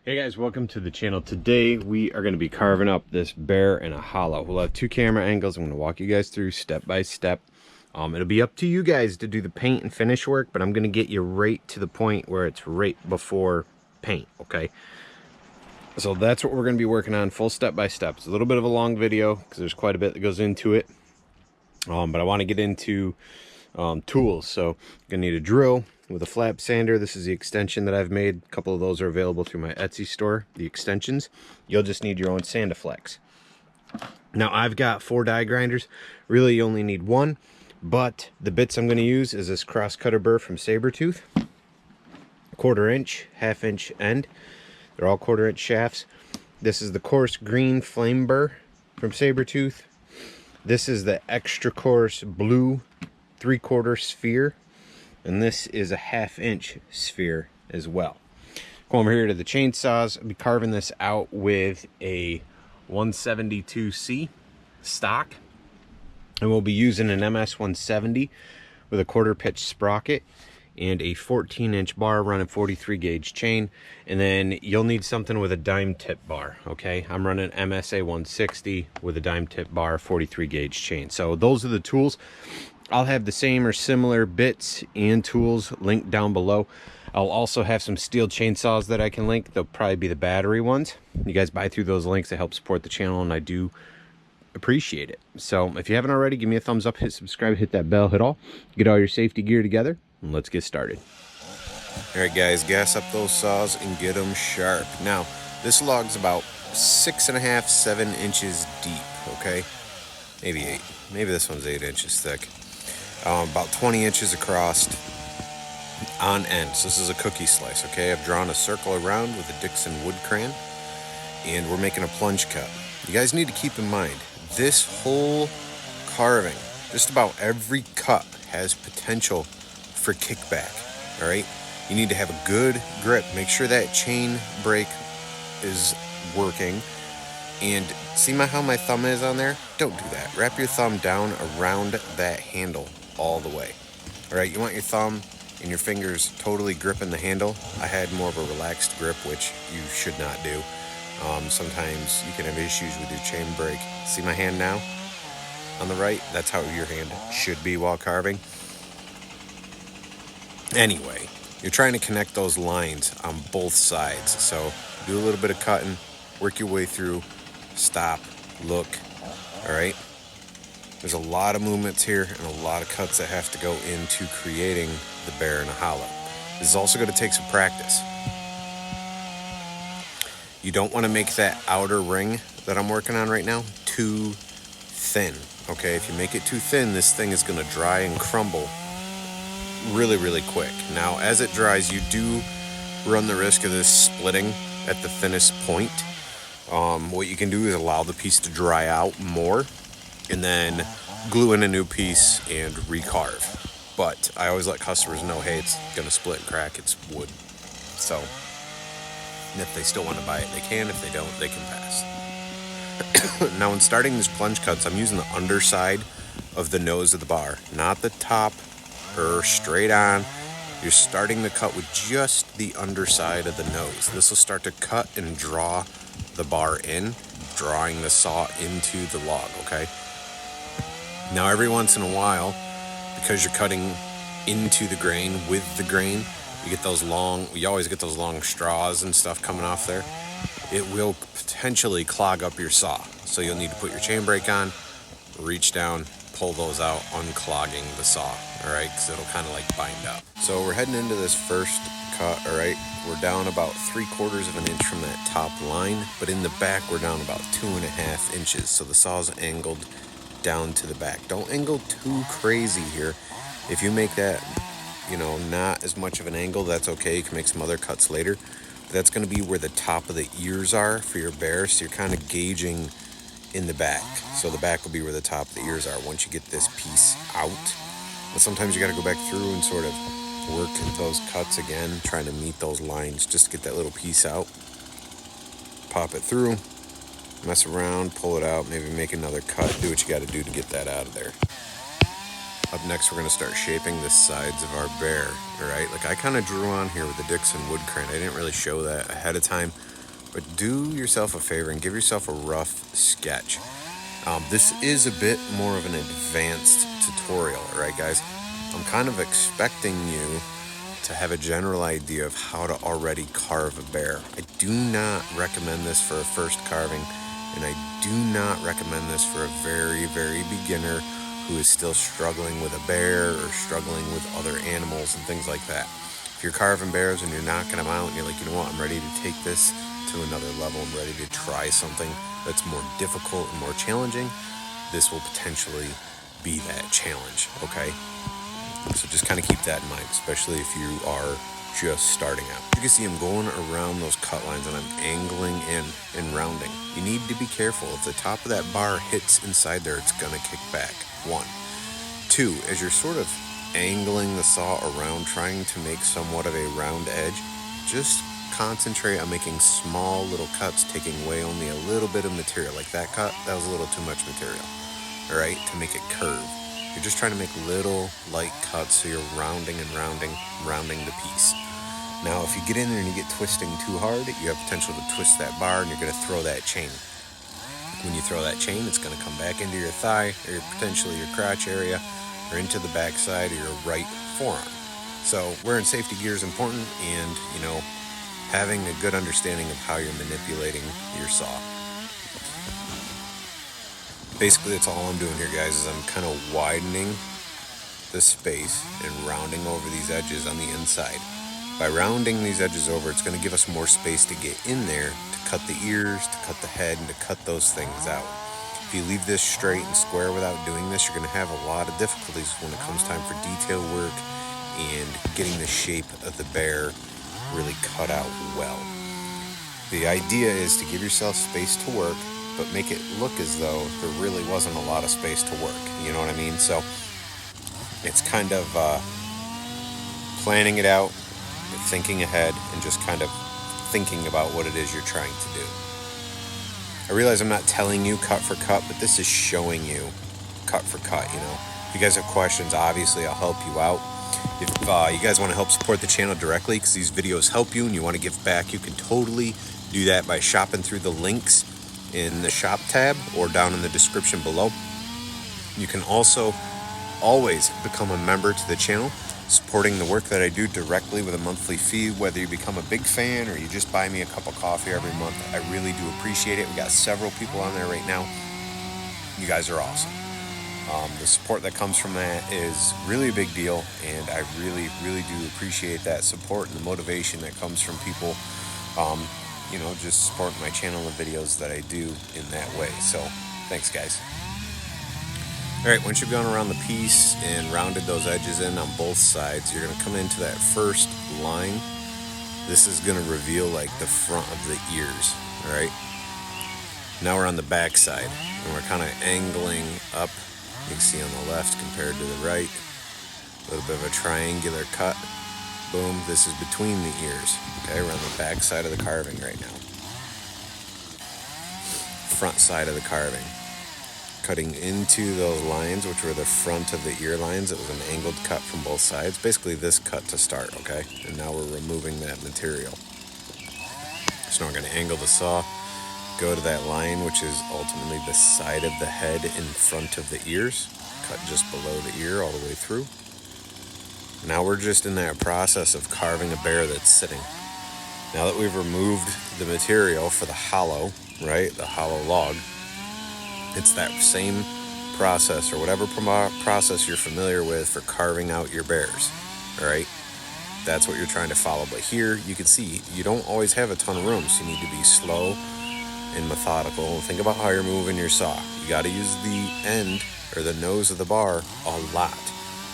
Hey guys, welcome to the channel. Today we are going to be carving up this bear in a hollow. We'll have two camera angles. I'm going to walk you guys through step by step. It'll be up to you guys to do the paint and finish work, but I'm going to get you right to the point where it's right before paint, okay? So that's what we're going to be working on, full step by step. It's a little bit of a long video because there's quite a bit that goes into it, but I want to get into tools. So you're going to need a drill with a flap sander. This is the extension that I've made. A couple of those are available through my Etsy store, the extensions. You'll just need your own Sandaflex. Now I've got 4 die grinders. Really you only need 1, but the bits I'm going to use is this cross cutter burr from Saburrtooth. 1/4 inch, 1/2 inch end. They're all 1/4 inch shafts. This is the coarse green flame burr from Saburrtooth. This is the extra coarse blue 3/4 sphere. And this is a 1/2 inch sphere as well. Go over here to the chainsaws. I'll be carving this out with a 172C stock. And we'll be using an MS 170 with a 1/4 pitch sprocket and a 14-inch bar running 43 gauge chain. And then you'll need something with a dime tip bar, okay? I'm running MSA 160 with a dime tip bar, 43 gauge chain. So those are the tools. I'll have the same or similar bits and tools linked down below. I'll also have some steel chainsaws that I can link. They'll probably be the battery ones. You guys buy through those links to help support the channel, and I do appreciate it. So if you haven't already, give me a thumbs up, hit subscribe, hit that bell, hit all. Get all your safety gear together, and let's get started. All right, guys, gas up those saws and get them sharp. Now, this log's about 6.5, 7 inches deep, okay? Maybe 8. Maybe this one's 8 inches thick. About 20 inches across on end. So this is a cookie slice, okay? I've drawn a circle around with a Dixon wood crayon, and we're making a plunge cut. You guys need to keep in mind, this whole carving, just about every cut has potential for kickback, all right? You need to have a good grip. Make sure that chain brake is working. And see how my thumb is on there? Don't do that. Wrap your thumb down around that handle all the way. All right, you want your thumb and your fingers totally gripping the handle. I had more of a relaxed grip, which you should not do. Sometimes you can have issues with your chain brake. See my hand now on the right? That's how your hand should be while carving. Anyway, you're trying to connect those lines on both sides. So do a little bit of cutting, work your way through, stop, look, all right? There's a lot of movements here and a lot of cuts that have to go into creating the bear in a hollow. This is also going to take some practice. You don't want to make that outer ring that I'm working on right now too thin, okay? If you make it too thin, this thing is going to dry and crumble really, really quick. Now, as it dries, you do run the risk of this splitting at the thinnest point. What you can do is allow the piece to dry out more and then glue in a new piece and recarve. But I always let customers know, hey, it's gonna split and crack, it's wood. So if they still want to buy it, they can. If they don't, they can pass. Now, in starting these plunge cuts, I'm using the underside of the nose of the bar, not the top or straight on. You're starting the cut with just the underside of the nose. This will start to cut and draw the bar in, drawing the saw into the log, okay? Now, every once in a while, because you're cutting into the grain with the grain, you always get those long straws and stuff coming off there. It will potentially clog up your saw. So you'll need to put your chain brake on, reach down, pull those out, unclogging the saw, all right? Because it'll kind of like bind up. So we're heading into this first cut, all right? We're down about 3/4 of an inch from that top line, but in the back we're down about 2.5 inches. So the saw's angled down to the back. Don't angle too crazy here. If you make that, not as much of an angle, that's okay. You can make some other cuts later. But that's going to be where the top of the ears are for your bear. So you're kind of gauging in the back. So the back will be where the top of the ears are once you get this piece out. And sometimes you got to go back through and sort of work those cuts again, trying to meet those lines just to get that little piece out. Pop it through, mess around, pull it out, maybe make another cut, do what you got to do to get that out of there. Up next, we're going to start shaping the sides of our bear, all right? Like I kind of drew on here with the Dixon wood crayon. I didn't really show that ahead of time. but do yourself a favor and give yourself a rough sketch. This is a bit more of an advanced tutorial, all right, guys? I'm kind of expecting you to have a general idea of how to already carve a bear. I do not recommend this for a first carving, and I do not recommend this for a very, very beginner who is still struggling with a bear or struggling with other animals and things like that. If you're carving bears and you're knocking them out and you're like, you know what, I'm ready to take this to another level, I'm ready to try something that's more difficult and more challenging, this will potentially be that challenge, okay? So just kind of keep that in mind, especially if you are just starting out. You can see I'm going around those cut lines and I'm angling in and rounding. You need to be careful. If the top of that bar hits inside there, it's going to kick back. 1. 2, as you're sort of angling the saw around, trying to make somewhat of a round edge, just concentrate on making small little cuts, taking away only a little bit of material. Like that cut, that was a little too much material, all right, to make it curve. You're just trying to make little light cuts so you're rounding and rounding the piece. Now, if you get in there and you get twisting too hard, you have potential to twist that bar and you're going to throw that chain. When you throw that chain, it's going to come back into your thigh or potentially your crotch area or into the backside of your right forearm. So wearing safety gear is important, and, you know, having a good understanding of how you're manipulating your saw. Basically, that's all I'm doing here, guys, is I'm kind of widening the space and rounding over these edges on the inside. By rounding these edges over, it's going to give us more space to get in there, to cut the ears, to cut the head, and to cut those things out. If you leave this straight and square without doing this, you're going to have a lot of difficulties when it comes time for detail work and getting the shape of the bear really cut out well. The idea is to give yourself space to work, but make it look as though there really wasn't a lot of space to work. You know what I mean? So it's kind of planning it out, thinking ahead, and just kind of thinking about what it is you're trying to do. I realize I'm not telling you cut for cut, but this is showing you cut for cut, you know. If you guys have questions, obviously I'll help you out. If you guys want to help support the channel directly because these videos help you and you want to give back, you can totally do that by shopping through the links in the shop tab or down in the description below. You can also always become a member to the channel, supporting the work that I do directly with a monthly fee, whether you become a big fan or you just buy me a cup of coffee every month. I really do appreciate it. We got several people on there right now. You guys are awesome. The support that comes from that is really a big deal, and I really, really do appreciate that support and the motivation that comes from people, you know, just supporting my channel and videos that I do in that way. So, thanks, guys. Alright, once you've gone around the piece and rounded those edges in on both sides, you're going to come into that first line. This is going to reveal like the front of the ears, alright? Now we're on the back side, and we're kind of angling up. You can see on the left compared to the right, a little bit of a triangular cut. Boom, this is between the ears. Okay, we're on the back side of the carving right now. Front side of the carving. Cutting into those lines, which were the front of the ear lines. It was an angled cut from both sides. Basically this cut to start, okay? And now we're removing that material. So now we're going to angle the saw, go to that line, which is ultimately the side of the head in front of the ears. Cut just below the ear all the way through. Now we're just in that process of carving a bear that's sitting. Now that we've removed the material for the hollow, right, the hollow log, it's that same process or whatever process you're familiar with for carving out your bears, all right? That's what you're trying to follow. But here you can see you don't always have a ton of room, so you need to be slow and methodical. Think about how you're moving your saw. You got to use the end or the nose of the bar a lot.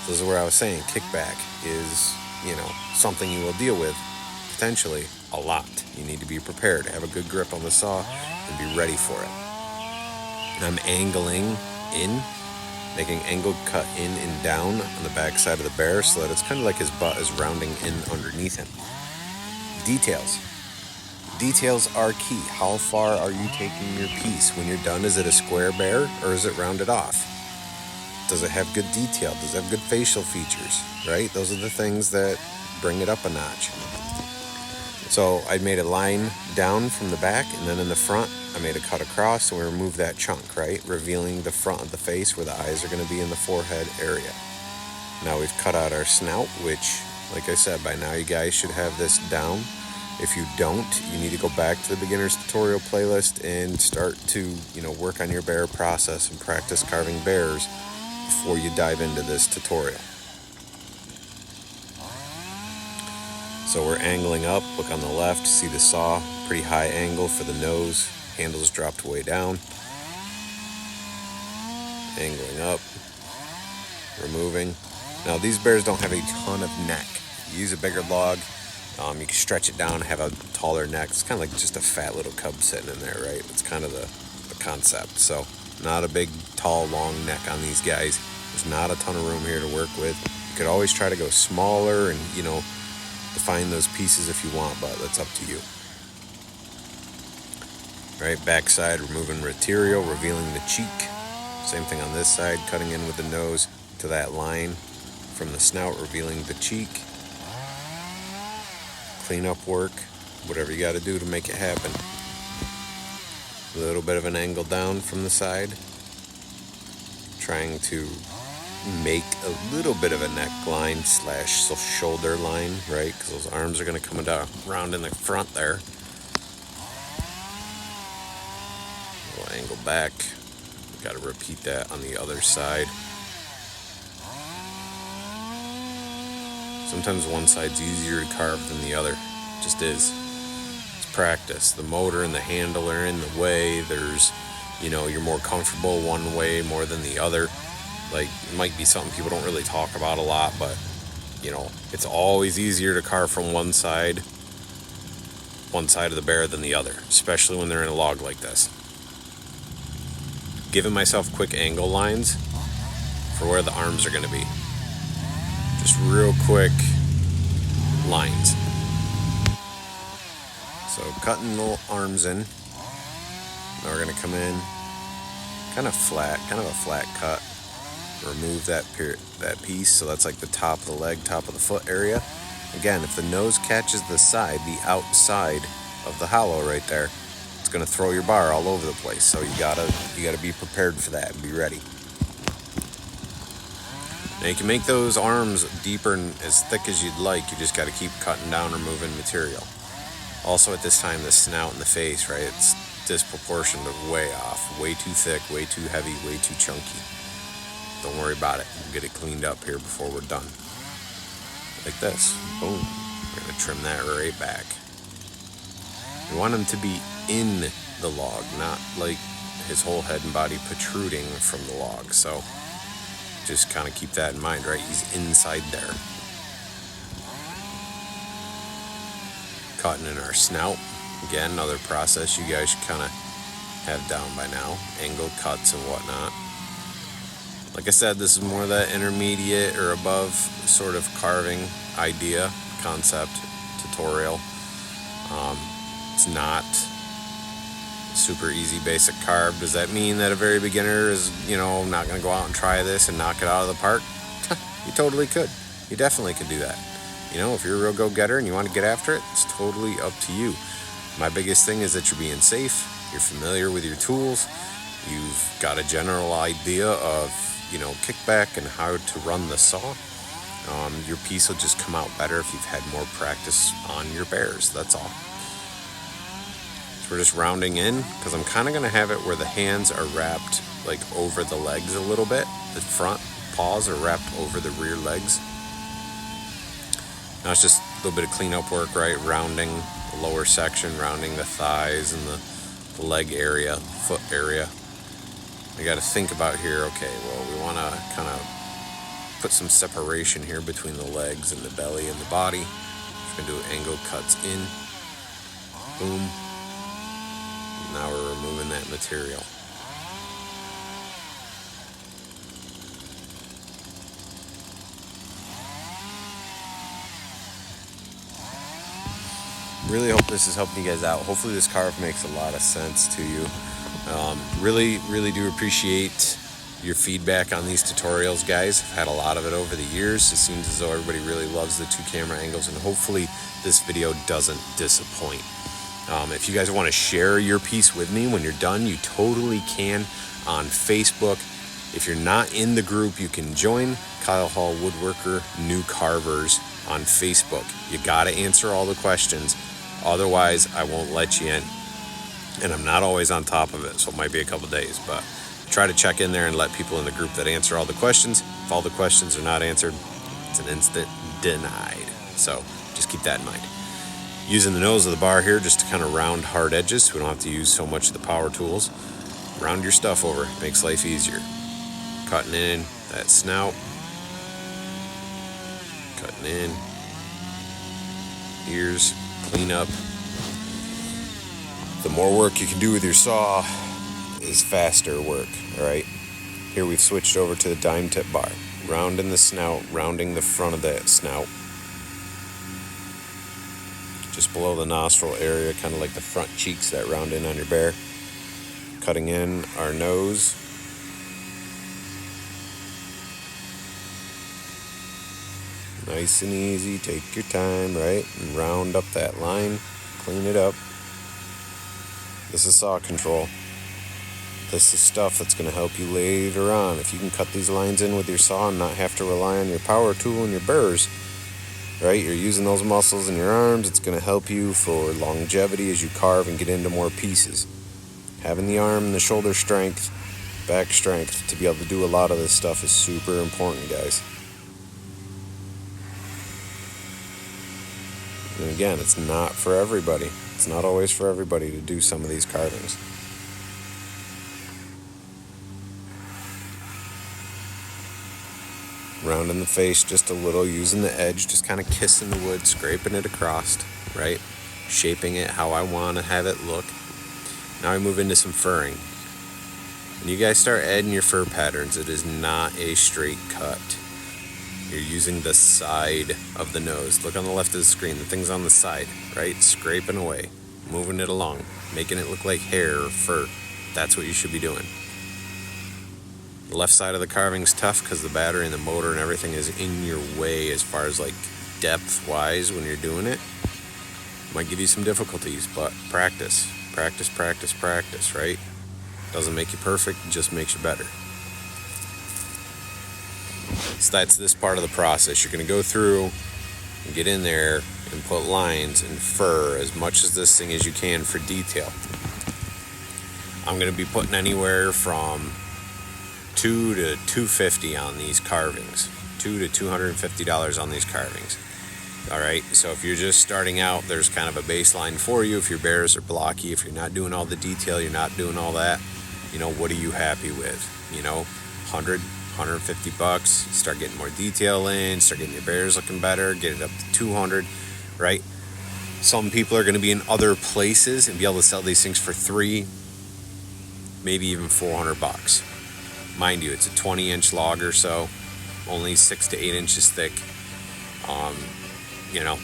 This is where I was saying kickback is, you know, something you will deal with potentially a lot. You need to be prepared, have a good grip on the saw, and be ready for it. I'm angling in, making angled cut in and down on the back side of the bear so that it's kind of like his butt is rounding in underneath him. Details. Details are key. How far are you taking your piece? When you're done, is it a square bear or is it rounded off? Does it have good detail? Does it have good facial features, right? Those are the things that bring it up a notch. So I made a line down from the back, and then in the front I made a cut across, and we removed that chunk, right, revealing the front of the face where the eyes are going to be in the forehead area. Now we've cut out our snout, which, like I said, by now you guys should have this down. If you don't, you need to go back to the beginner's tutorial playlist and start to, work on your bear process and practice carving bears before you dive into this tutorial. So we're angling up. Look on the left, see the saw, pretty high angle for the nose. Handle's dropped way down. Angling up, removing. Now these bears don't have a ton of neck. You use a bigger log, you can stretch it down, have a taller neck. It's kind of like just a fat little cub sitting in there, right? It's kind of the concept. So not a big, tall, long neck on these guys. There's not a ton of room here to work with. You could always try to go smaller and, define those pieces if you want, but that's up to you. Right, backside, removing material, revealing the cheek. Same thing on this side, cutting in with the nose to that line from the snout, revealing the cheek. Cleanup work, whatever you got to do to make it happen. A little bit of an angle down from the side, trying to make a little bit of a neckline / shoulder line, right? Because those arms are going to come down around in the front there. We'll angle back. Got to repeat that on the other side. Sometimes one side's easier to carve than the other. It just is. It's practice. The motor and the handle are in the way. There's, you're more comfortable one way more than the other. Like, it might be something people don't really talk about a lot, but, it's always easier to carve from one side of the bear than the other, especially when they're in a log like this. Giving myself quick angle lines for where the arms are going to be. Just real quick lines. So cutting the arms in. Now we're going to come in kind of a flat cut. Remove that piece, so that's like the top of the leg, top of the foot area. Again, if the nose catches the side, the outside of the hollow right there, it's going to throw your bar all over the place. So you gotta be prepared for that and be ready. Now you can make those arms deeper and as thick as you'd like. You just got to keep cutting down, removing material. Also at this time, the snout and the face, right? It's disproportionate, way off, way too thick, way too heavy, way too chunky. Don't worry about it. We'll get it cleaned up here before we're done. Like this. Boom. We're going to trim that right back. We want him to be in the log, not like his whole head and body protruding from the log. So just kind of keep that in mind, right? He's inside there. Cutting in our snout. Again, another process you guys should kind of have down by now. Angle cuts and whatnot. Like I said, this is more of that intermediate or above sort of carving idea, concept, tutorial. It's not super easy, basic carve. Does that mean that a very beginner is, not going to go out and try this and knock it out of the park? You totally could. You definitely could do that. If you're a real go-getter and you want to get after it, it's totally up to you. My biggest thing is that you're being safe, you're familiar with your tools, you've got a general idea of kickback and how to run the saw. Your piece will just come out better if you've had more practice on your bears. That's all. So we're just rounding in because I'm kind of going to have it where the hands are wrapped like over the legs a little bit. The front paws are wrapped over the rear legs. Now it's just a little bit of cleanup work, right? Rounding the lower section, rounding the thighs and the leg area, foot area. I got to think about here, okay, well, we want to kind of put some separation here between the legs and the belly and the body. We're going to do angle cuts in. Boom. Now we're removing that material. Really hope this is helping you guys out. Hopefully this carve makes a lot of sense to you. Really do appreciate your feedback on these tutorials, guys. I've had a lot of it over the years. It seems as though everybody really loves the 2 camera angles, and hopefully this video doesn't disappoint. If you guys want to share your piece with me when you're done, you totally can on Facebook. If you're not in the group, you can join KyleHallWoodworker New Carvers on Facebook. You got to answer all the questions. Otherwise, I won't let you in. And I'm not always on top of it, so it might be a couple days. But try to check in there and let people in the group that answer all the questions. If all the questions are not answered, it's an instant denied. So just keep that in mind. Using the nose of the bar here just to kind of round hard edges so we don't have to use so much of the power tools. Round your stuff over, makes life easier. Cutting in that snout. Cutting in. Ears, clean up. The more work you can do with your saw is faster work, all right? Here we've switched over to the dime tip bar. Rounding the snout, rounding the front of that snout. Just below the nostril area, kind of like the front cheeks that round in on your bear. Cutting in our nose. Nice and easy, take your time, right? And round up that line, clean it up. This is saw control. This is stuff that's going to help you later on. If you can cut these lines in with your saw and not have to rely on your power tool and your burrs, right? You're using those muscles in your arms. It's going to help you for longevity as you carve and get into more pieces. Having the arm and the shoulder strength, back strength to be able to do a lot of this stuff is super important, guys. And again, it's not for everybody. It's not always for everybody to do some of these carvings. Rounding the face just a little, using the edge, just kind of kissing the wood, scraping it across, right? Shaping it how I want to have it look. Now I move into some furring. When you guys start adding your fur patterns, it is not a straight cut. You're using the side of the nose. Look on the left of the screen, the thing's on the side, right? Scraping away, moving it along, making it look like hair or fur. That's what you should be doing. The left side of the carving's tough because the battery and the motor and everything is in your way as far as like depth wise when you're doing it. Might give you some difficulties, but practice, right? Doesn't make you perfect, it just makes you better. So that's this part of the process. You're going to go through and get in there and put lines and fur as much as this thing as you can for detail. I'm going to be putting anywhere from $200 to $250 on these carvings. $200 to $250 on these carvings. All right, so if you're just starting out, there's kind of a baseline for you. If your bears are blocky, if you're not doing all the detail, you're not doing all that, you know, what are you happy with? You know, $100, $150, start getting more detail in, start getting your bears looking better, get it up to 200, right? Some people are going to be in other places and be able to sell these things for $300, maybe even $400. Mind you, it's a 20-inch log or so, only 6 to 8 inches thick. You know,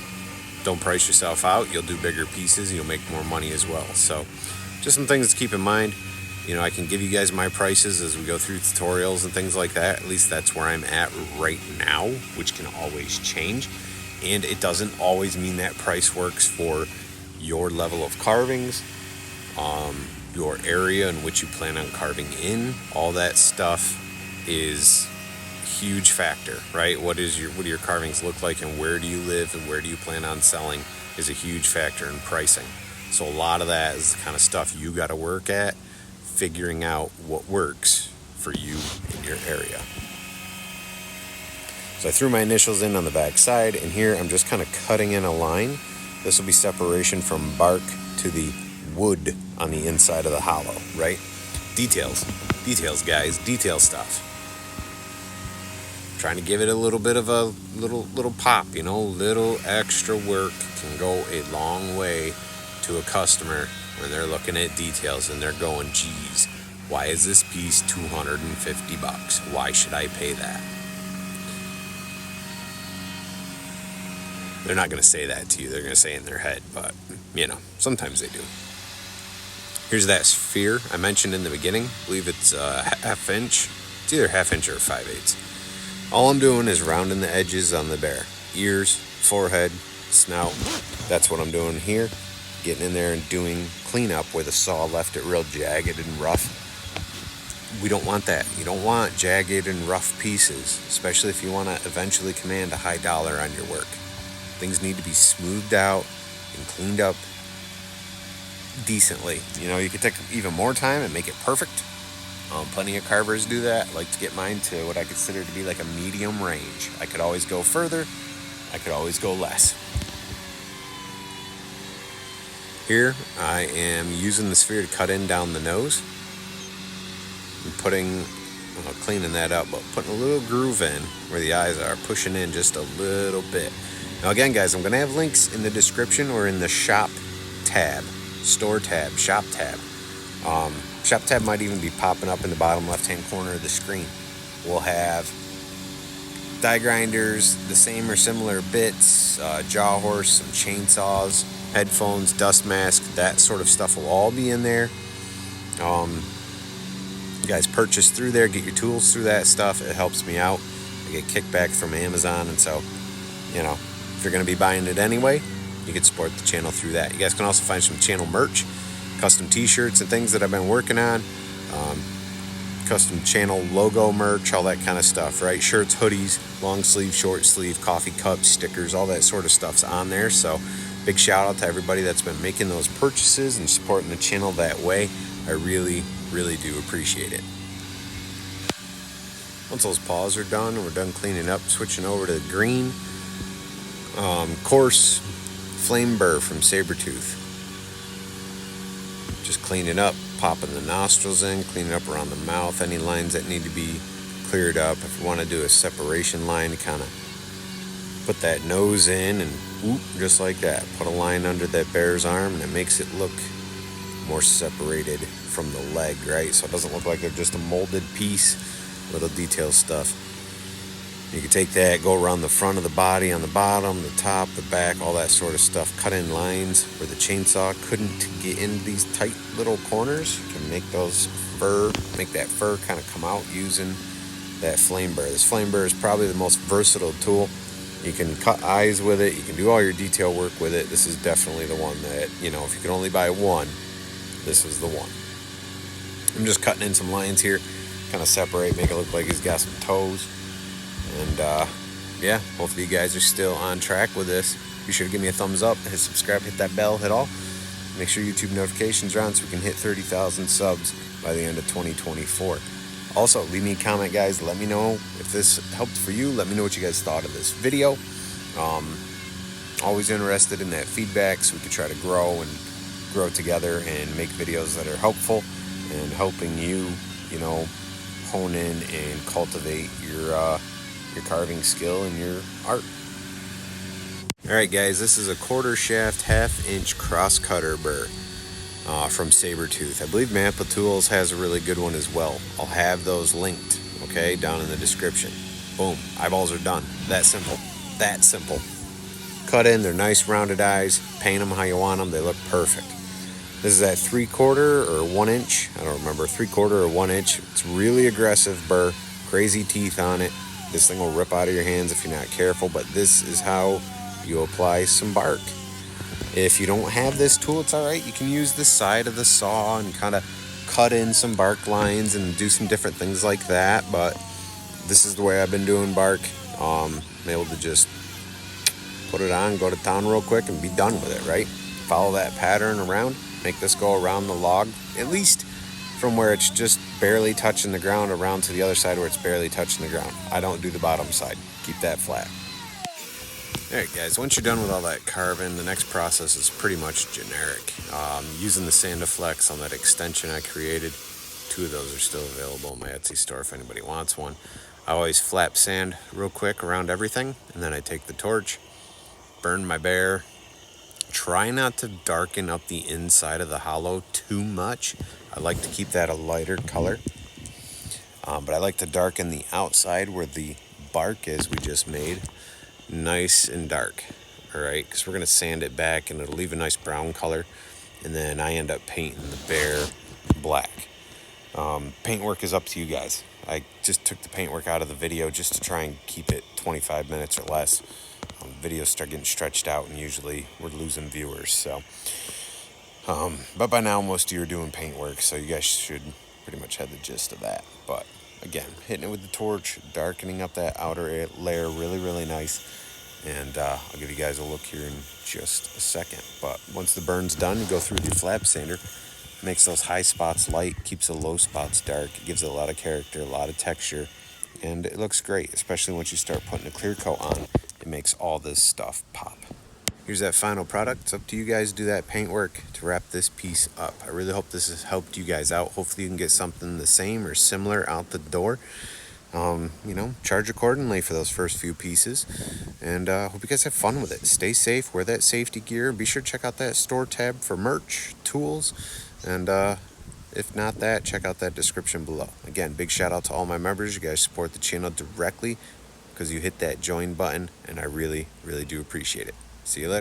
don't price yourself out. You'll do bigger pieces. You'll make more money as well. So just some things to keep in mind. You know, I can give you guys my prices as we go through tutorials and things like that. At least that's where I'm at right now, which can always change. And it doesn't always mean that price works for your level of carvings, your area in which you plan on carving in. All that stuff is a huge factor, right? What do your carvings look like, and where do you live and where do you plan on selling is a huge factor in pricing. So a lot of that is the kind of stuff you got to work at, figuring out what works for you in your area. So I threw my initials in on the back side, and here I'm just kind of cutting in a line. This will be separation from bark to the wood on the inside of the hollow, right? Details, guys, detail stuff. Trying to give it a little bit of a little pop, you know, little extra work can go a long way to a customer when they're looking at details and they're going, geez, why is this piece $250? Why should I pay that? They're not going to say that to you. They're going to say it in their head, but, you know, sometimes they do. Here's that sphere I mentioned in the beginning. I believe it's a ½ inch. It's either ½ inch or 5/8. All I'm doing is rounding the edges on the bear. Ears, forehead, snout. That's what I'm doing here. getting in there and doing cleanup where the saw left it real jagged and rough. We don't want that. You don't want jagged and rough pieces, especially if you want to eventually command a high dollar on your work. Things need to be smoothed out and cleaned up decently. You know, you could take even more time and make it perfect. Plenty of carvers do that. I like to get mine to what I consider to be like a medium range. I could always go further. I could always go less. Here, I am using the sphere to cut in down the nose. I'm cleaning that up, but putting a little groove in where the eyes are, pushing in just a little bit. Now again, guys, I'm going to have links in the description or in the shop tab, store tab, shop tab. Shop tab might even be popping up in the bottom left-hand corner of the screen. We'll have die grinders, the same or similar bits, jaw horse, some chainsaws, headphones, dust mask, that sort of stuff will all be in there. You guys purchase through there, get your tools through that stuff. It helps me out. I get kickback from Amazon, and so, you know, if you're going to be buying it anyway, you can support the channel through that. You guys can also find some channel merch, custom t-shirts and things that I've been working on, custom channel logo merch, all that kind of stuff, right? Shirts, hoodies, long sleeve, short sleeve, coffee cups, stickers, all that sort of stuff's on there. So big shout out to everybody that's been making those purchases and supporting the channel that way. I really do appreciate it. Once those paws are done and we're done cleaning up, switching over to the green, coarse flame burr from Saburrtooth. Just cleaning up, popping the nostrils in, cleaning up around the mouth, any lines that need to be cleared up. If you want to do a separation line, kind of put that nose in and whoop, just like that. Put a line under that bear's arm and it makes it look more separated from the leg, right? So it doesn't look like they're just a molded piece, little detail stuff. You can take that, go around the front of the body, on the bottom, the top, the back, all that sort of stuff. Cut in lines where the chainsaw couldn't get into these tight little corners. You can make that fur kind of come out using that flame burr. This flame burr is probably the most versatile tool. You can cut eyes with it. You can do all your detail work with it. This is definitely the one that, you know, if you can only buy one, this is the one. I'm just cutting in some lines here, kind of separate, make it look like he's got some toes. And yeah, hopefully you guys are still on track with this. Be sure to give me a thumbs up, hit subscribe, hit that bell, hit all. Make sure YouTube notifications are on so we can hit 30,000 subs by the end of 2024. Also, leave me a comment, guys. Let me know if this helped for you. Let me know what you guys thought of this video. Always interested in that feedback so we can try to grow together and make videos that are helpful and helping you, you know, hone in and cultivate your carving skill and your art. Alright guys, this is a 1/4 shaft 1/2 inch cross cutter burr from Saburrtooth. I believe Mappa Tools has a really good one as well. I'll have those linked, okay, down in the description. Boom, eyeballs are done. That simple. That simple. Cut in, they're nice rounded eyes, paint them how you want them, they look perfect. This is that 3/4 or 1 inch, I don't remember, 3/4 or 1 inch. It's really aggressive burr, crazy teeth on it. This thing will rip out of your hands if you're not careful, but this is how you apply some bark. If you don't have this tool, it's all right. You can use the side of the saw and kind of cut in some bark lines and do some different things like that, but this is the way I've been doing bark. I'm able to just put it on, go to town real quick, and be done with it, right? Follow that pattern around, make this go around the log, at least from where it's just barely touching the ground around to the other side where it's barely touching the ground. I don't do the bottom side. Keep that flat. Alright guys, once you're done with all that carving, the next process is pretty much generic. Using the Sandiflex on that extension I created. 2 of those are still available in my Etsy store if anybody wants one. I always flap sand real quick around everything, and then I take the torch, burn my bear. Try not to darken up the inside of the hollow too much. I like to keep that a lighter color, but I like to darken the outside where the bark is we just made nice and dark, all right, because we're going to sand it back and it'll leave a nice brown color, and then I end up painting the bear black. Paintwork is up to you guys. I just took the paintwork out of the video just to try and keep it 25 minutes or less. Videos start getting stretched out and usually we're losing viewers, so But by now most of you are doing paint work, so you guys should pretty much have the gist of that. But again, hitting it with the torch, darkening up that outer layer really nice. And I'll give you guys a look here in just a second. But once the burn's done, you go through with your flap sander. Makes those high spots light, keeps the low spots dark. It gives it a lot of character, a lot of texture, and it looks great, especially once you start putting a clear coat on. It makes all this stuff pop. Here's that final product. It's up to you guys to do that paint work to wrap this piece up. I really hope this has helped you guys out. Hopefully you can get something the same or similar out the door. You know, charge accordingly for those first few pieces, and hope you guys have fun with it. Stay safe, wear that safety gear. Be sure to check out that store tab for merch, tools, and if not that, check out that description below. Again, big shout out to all my members. You guys support the channel directly because you hit that join button, and I really do appreciate it. See you later.